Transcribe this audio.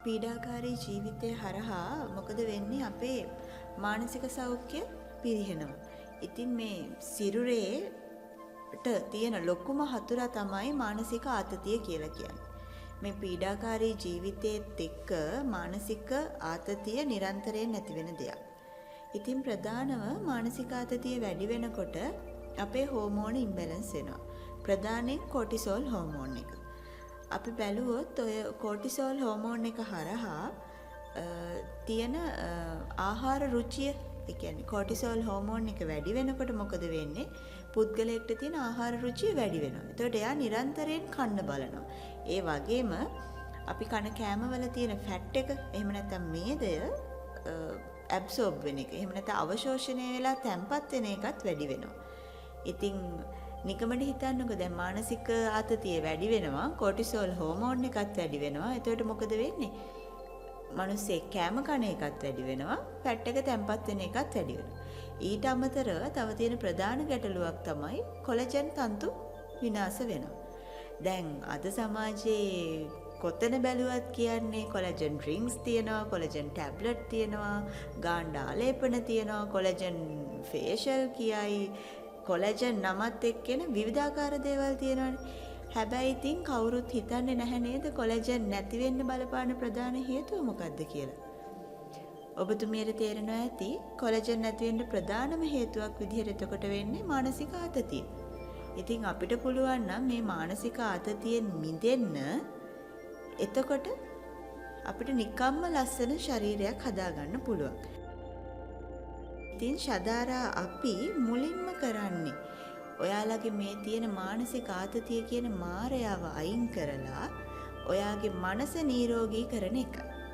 පීඩාකාරී ජීවිතය හරහා මොකද වෙන්නේ අපේ මානසික සෞඛ්‍ය පිරිහෙනවා. ඉතින් මේ සිරුරේට තියෙන ලොකුම හතුරා තමයි මානසික ආතතිය කියලා කියන්නේ. මේ පීඩාකාරී ජීවිතයේත් එක්ක මානසික ආතතිය නිරන්තරයෙන් නැති වෙන දෙයක්. ඉතින් ප්‍රධානව මානසික ආතතිය වැඩි වෙනකොට අපේ හෝමෝන ඉම්බැලන්ස් වෙනවා. ප්‍රධානයෙන් කොටිසෝල් හෝමෝන් එක. අපි බැලුවොත් ඔය කොටිසෝල් හෝමෝන් එක හරහා තියෙන ආහාර රුචිය, ඒ කියන්නේ කොටිසෝල් හෝමෝන් එක වැඩි වෙනකොට මොකද වෙන්නේ? පුද්ගලයෙක්ට තියෙන ආහාර රුචිය වැඩි වෙනවා. එතකොට එයා නිරන්තරයෙන් කන්න බලනවා. ඒ වගේම අපි කන කෑමවල තියෙන ෆැට් එක, එහෙම නැත්නම් මේදය ඇබ්සෝබ් වෙන එක, එහෙම නැත්නම් අවශෝෂණය වෙලා තැම්පත් වෙන එකත් වැඩි වෙනවා. ඉතින් නිකමඩ හිතන්නකෝ දැන් මානසික ආතතිය වැඩි වෙනවා, කොටිසෝල් හෝමෝන් එකත් වැඩි වෙනවා. එතකොට මොකද වෙන්නේ? මිනිස්සේ කෑම කන එකත් වැඩි වෙනවා, ෆැට් එක තැම්පත් වෙන එකත් වැඩි වෙනවා. ඊට අමතරව තව තියෙන ප්‍රධාන ගැටලුවක් තමයි කොලජන් තන්තු විනාශ වෙනවා. දැන් අද සමාජයේ කොතන බැලුවත් කියන්නේ කොලජන් ඩ්‍රින්ක්ස් තියෙනවා, කොලජන් ටැබ්ලට් තියෙනවා, ගාණ්ඩ ආලේපන තියෙනවා, කොලජන් ෆේෂල් කියයි, කොලජන් නමත් එක්කෙන විවිධාකාර දේවල් තියෙනවානේ. හැබැයි ඉතින් කවුරුත් හිතන්නේ නැහැ නේද කොලජන් නැති වෙන්න බලපාන ප්‍රධාන හේතුව මොකක්ද කියලා. ඔබතුමියට තේරෙනවා ඇති කොලජන් නැති වෙන්න ප්‍රධානම හේතුවක් විදිහට එතකොට වෙන්නේ මානසික ආතතිය. ඉතින් අපිට පුළුවන් නම් මේ මානසික ආතතියෙන් මිදෙන්න එතකොට අපිට නිකම්ම ලස්සන ශරීරයක් හදාගන්න පුළුවන්. ඉතින් ශදාරා අපි මුලින්ම කරන්නේ ඔයාලගේ මේ තියෙන මානසික ආතතිය කියන මායාව අයින් කරලා ඔයාගේ මනස නිරෝගී කරන එක.